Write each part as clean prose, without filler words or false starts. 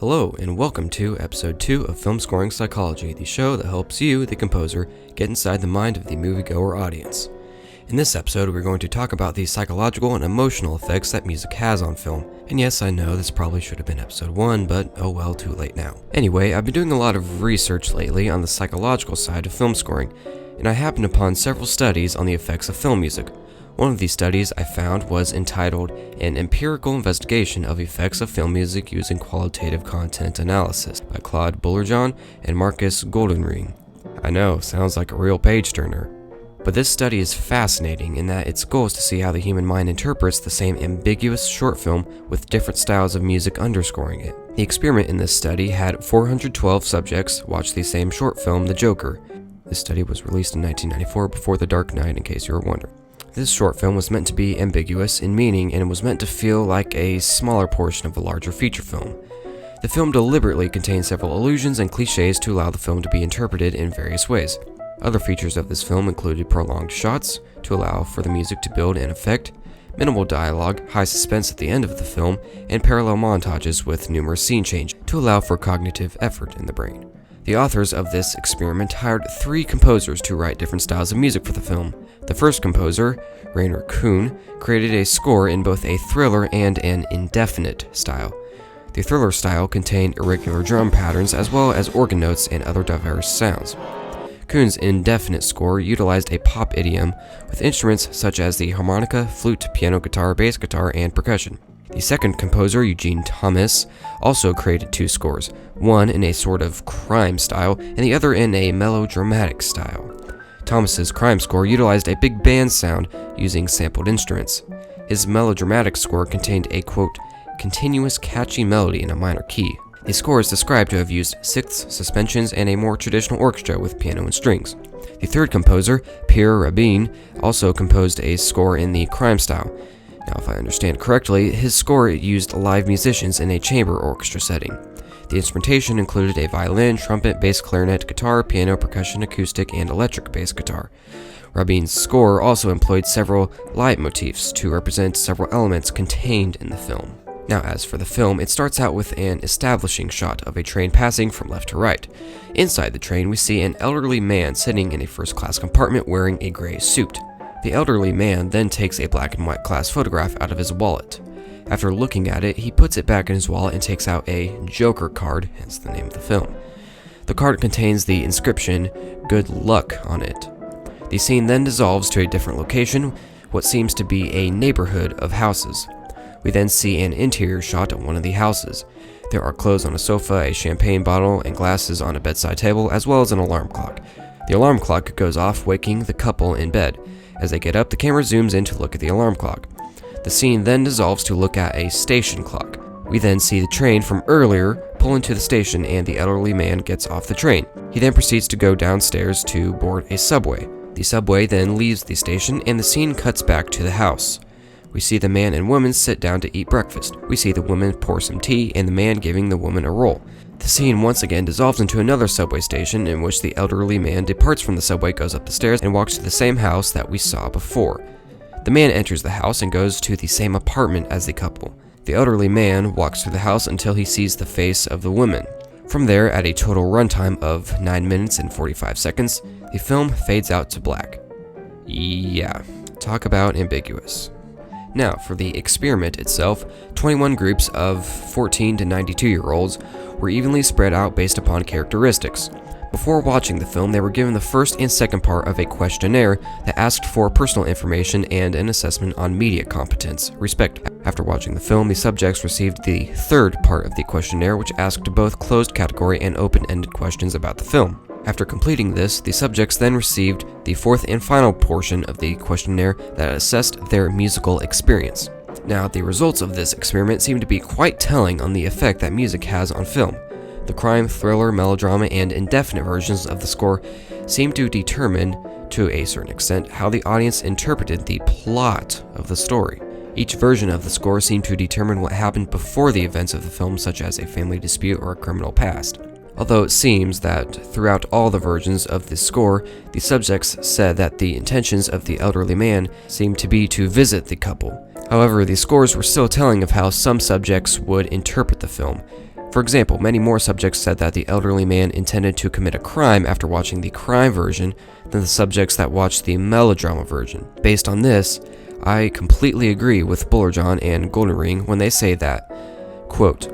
Hello, and welcome to Episode 2 of Film Scoring Psychology, the show that helps you, the composer, get inside the mind of the moviegoer audience. In this episode, we're going to talk about the psychological and emotional effects that music has on film. And yes, I know this probably should have been Episode 1, but oh well, too late now. Anyway, I've been doing a lot of research lately on the psychological side of film scoring, and I happened upon several studies on the effects of film music. One of these studies I found was entitled An Empirical Investigation of Effects of Film Music Using Qualitative Content Analysis by Claude Boullerjon and Marcus Goldenring. I know, sounds like a real page-turner. But this study is fascinating in that its goal is to see how the human mind interprets the same ambiguous short film with different styles of music underscoring it. The experiment in this study had 412 subjects watch the same short film, The Joker. This study was released in 1994 before The Dark Knight, in case you were wondering. This short film was meant to be ambiguous in meaning and was meant to feel like a smaller portion of a larger feature film. The film deliberately contained several allusions and cliches to allow the film to be interpreted in various ways. Other features of this film included prolonged shots to allow for the music to build in effect, minimal dialogue, high suspense at the end of the film, and parallel montages with numerous scene changes to allow for cognitive effort in the brain. The authors of this experiment hired 3 composers to write different styles of music for the film. The first composer, Rainer Kuhn, created a score in both a thriller and an indefinite style. The thriller style contained irregular drum patterns as well as organ notes and other diverse sounds. Kuhn's indefinite score utilized a pop idiom with instruments such as the harmonica, flute, piano, guitar, bass guitar, and percussion. The second composer, Eugene Thomas, also created 2 scores, one in a sort of crime style and the other in a melodramatic style. Thomas's crime score utilized a big band sound using sampled instruments. His melodramatic score contained a, quote, continuous catchy melody in a minor key. The score is described to have used sixths, suspensions, and a more traditional orchestra with piano and strings. The third composer, Pierre Rabin, also composed a score in the crime style. Now, if I understand correctly, his score used live musicians in a chamber orchestra setting. The instrumentation included a violin, trumpet, bass clarinet, guitar, piano, percussion, acoustic, and electric bass guitar. Rabin's score also employed several leitmotifs to represent several elements contained in the film. Now, as for the film, it starts out with an establishing shot of a train passing from left to right. Inside the train, we see an elderly man sitting in a first-class compartment wearing a gray suit. The elderly man then takes a black and white glass photograph out of his wallet. After looking at it, he puts it back in his wallet and takes out a Joker card, hence the name of the film. The card contains the inscription, "Good luck," on it. The scene then dissolves to a different location, what seems to be a neighborhood of houses. We then see an interior shot of one of the houses. There are clothes on a sofa, a champagne bottle, and glasses on a bedside table, as well as an alarm clock. The alarm clock goes off, waking the couple in bed. As they get up, the camera zooms in to look at the alarm clock. The scene then dissolves to look at a station clock. We then see the train from earlier pull into the station and the elderly man gets off the train. He then proceeds to go downstairs to board a subway. The subway then leaves the station and the scene cuts back to the house. We see the man and woman sit down to eat breakfast. We see the woman pour some tea and the man giving the woman a roll. The scene once again dissolves into another subway station in which the elderly man departs from the subway, goes up the stairs, and walks to the same house that we saw before. The man enters the house and goes to the same apartment as the couple. The elderly man walks through the house until he sees the face of the woman. From there, at a total runtime of 9 minutes and 45 seconds, the film fades out to black. Yeah, talk about ambiguous. Now, for the experiment itself, 21 groups of 14 to 92-year-olds were evenly spread out based upon characteristics. Before watching the film, they were given the first and second part of a questionnaire that asked for personal information and an assessment on media competence, respectively. After watching the film, the subjects received the third part of the questionnaire, which asked both closed category and open-ended questions about the film. After completing this, the subjects then received the fourth and final portion of the questionnaire that assessed their musical experience. Now, the results of this experiment seem to be quite telling on the effect that music has on film. The crime, thriller, melodrama, and indefinite versions of the score seem to determine, to a certain extent, how the audience interpreted the plot of the story. Each version of the score seemed to determine what happened before the events of the film, such as a family dispute or a criminal past. Although it seems that throughout all the versions of the score, the subjects said that the intentions of the elderly man seemed to be to visit the couple. However, the scores were still telling of how some subjects would interpret the film. For example, many more subjects said that the elderly man intended to commit a crime after watching the crime version than the subjects that watched the melodrama version. Based on this, I completely agree with Bullerjohn and Golden Ring when they say that, quote,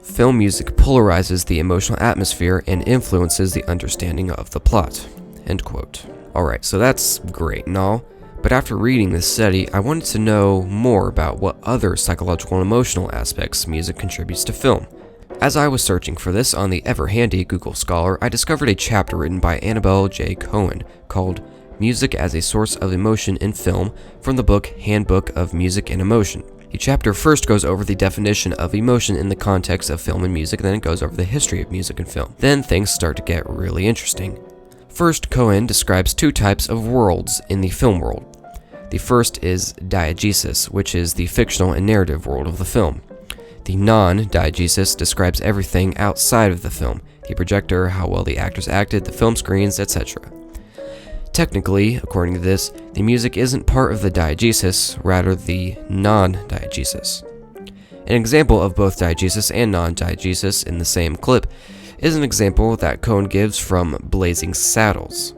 film music polarizes the emotional atmosphere and influences the understanding of the plot, end quote. Alright, so that's great and all, but after reading this study, I wanted to know more about what other psychological and emotional aspects music contributes to film. As I was searching for this on the ever-handy Google Scholar, I discovered a chapter written by Annabelle J. Cohen called Music as a Source of Emotion in Film from the book Handbook of Music and Emotion. The chapter first goes over the definition of emotion in the context of film and music, then it goes over the history of music and film. Then things start to get really interesting. First, Cohen describes two types of worlds in the film world. The first is diegesis, which is the fictional and narrative world of the film. The non-diegesis describes everything outside of the film, the projector, how well the actors acted, the film screens, etc. Technically, according to this, the music isn't part of the diegesis, rather the non-diegesis. An example of both diegesis and non-diegesis in the same clip is an example that Cohen gives from Blazing Saddles.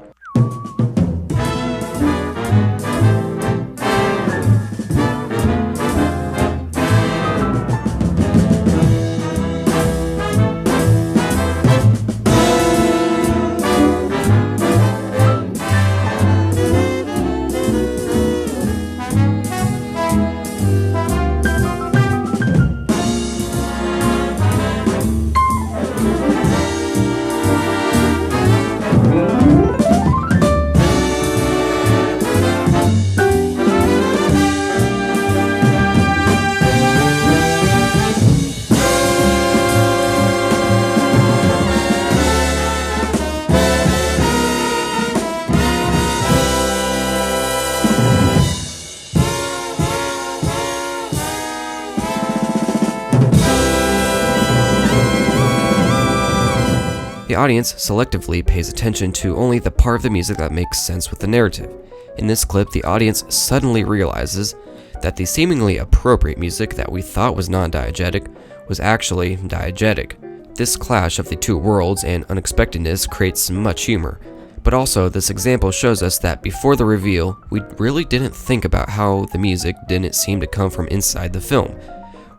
The audience selectively pays attention to only the part of the music that makes sense with the narrative. In this clip, the audience suddenly realizes that the seemingly appropriate music that we thought was non-diegetic was actually diegetic. This clash of the two worlds and unexpectedness creates much humor, but also this example shows us that before the reveal, we really didn't think about how the music didn't seem to come from inside the film.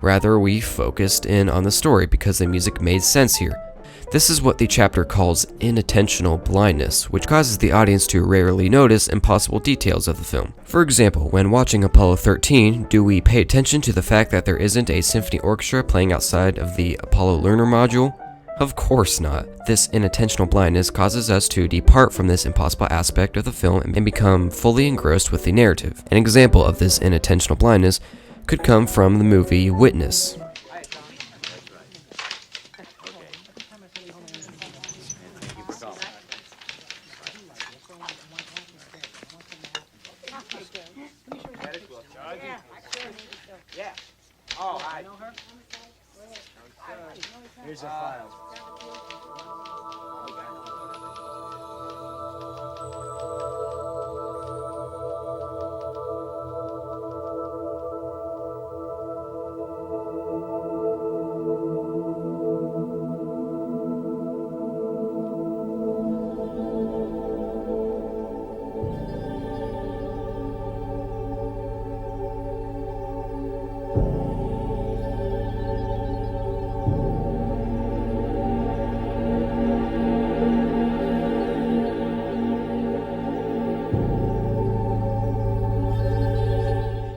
Rather, we focused in on the story because the music made sense here. This is what the chapter calls inattentional blindness, which causes the audience to rarely notice impossible details of the film. For example, when watching Apollo 13, do we pay attention to the fact that there isn't a symphony orchestra playing outside of the Apollo lunar module? Of course not. This inattentional blindness causes us to depart from this impossible aspect of the film and become fully engrossed with the narrative. An example of this inattentional blindness could come from the movie Witness. Yeah. Oh, I know her. Here's a file.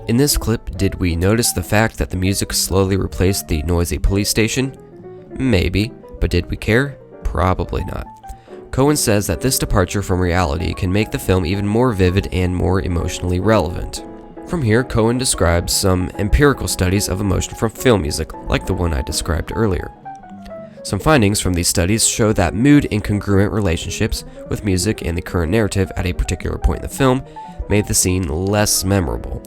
In this clip, did we notice the fact that the music slowly replaced the noisy police station? Maybe, but did we care? Probably not. Cohen says that this departure from reality can make the film even more vivid and more emotionally relevant. From here, Cohen describes some empirical studies of emotion from film music, like the one I described earlier. Some findings from these studies show that mood incongruent relationships with music and the current narrative at a particular point in the film made the scene less memorable.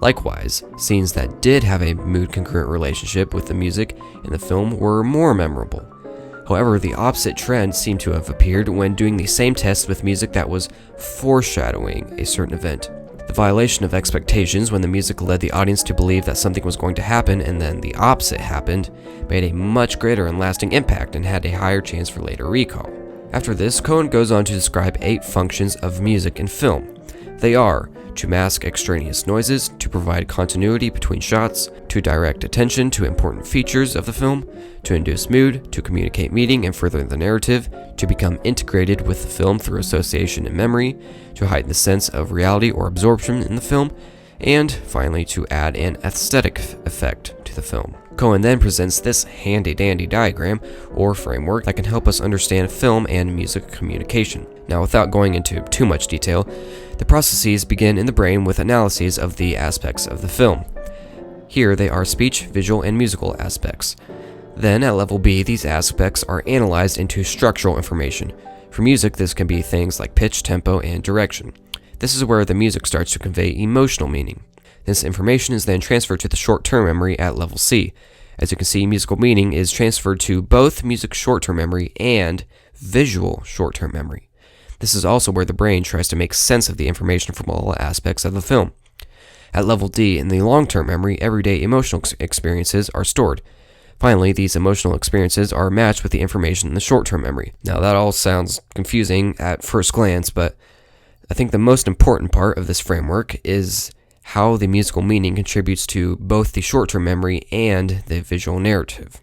Likewise, scenes that did have a mood-congruent relationship with the music in the film were more memorable. However, the opposite trend seemed to have appeared when doing the same test with music that was foreshadowing a certain event. The violation of expectations when the music led the audience to believe that something was going to happen and then the opposite happened made a much greater and lasting impact and had a higher chance for later recall. After this, Cohen goes on to describe 8 functions of music in film. They are to mask extraneous noises, to provide continuity between shots, to direct attention to important features of the film, to induce mood, to communicate meaning and further the narrative, to become integrated with the film through association and memory, to heighten the sense of reality or absorption in the film, and finally to add an aesthetic effect to the film. Cohen then presents this handy-dandy diagram or framework that can help us understand film and music communication. Now, without going into too much detail, the processes begin in the brain with analyses of the aspects of the film. Here they are speech, visual, and musical aspects. Then, at level B, these aspects are analyzed into structural information. For music, this can be things like pitch, tempo, and direction. This is where the music starts to convey emotional meaning. This information is then transferred to the short-term memory at level C. As you can see, musical meaning is transferred to both music short-term memory and visual short-term memory. This is also where the brain tries to make sense of the information from all aspects of the film. At level D, in the long-term memory, everyday emotional experiences are stored. Finally, these emotional experiences are matched with the information in the short-term memory. Now, that all sounds confusing at first glance, but I think the most important part of this framework is how the musical meaning contributes to both the short-term memory and the visual narrative.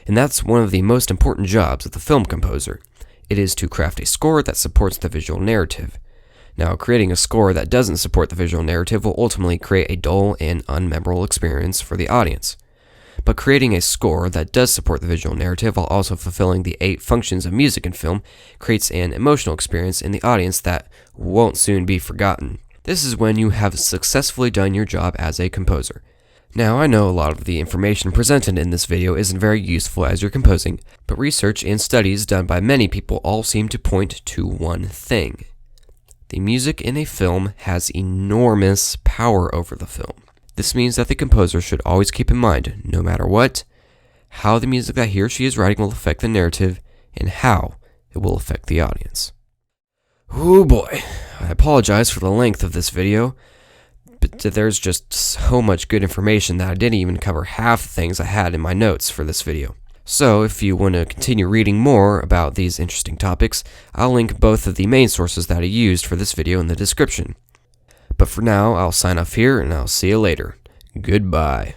And that's one of the most important jobs of the film composer. It is to craft a score that supports the visual narrative. Now, creating a score that doesn't support the visual narrative will ultimately create a dull and unmemorable experience for the audience. But creating a score that does support the visual narrative while also fulfilling the 8 functions of music in film creates an emotional experience in the audience that won't soon be forgotten. This is when you have successfully done your job as a composer. Now, I know a lot of the information presented in this video isn't very useful as you're composing, but research and studies done by many people all seem to point to one thing. The music in a film has enormous power over the film. This means that the composer should always keep in mind, no matter what, how the music that he or she is writing will affect the narrative and how it will affect the audience. Oh boy, I apologize for the length of this video, but there's just so much good information that I didn't even cover half the things I had in my notes for this video. So if you want to continue reading more about these interesting topics, I'll link both of the main sources that I used for this video in the description. But for now, I'll sign off here and I'll see you later. Goodbye.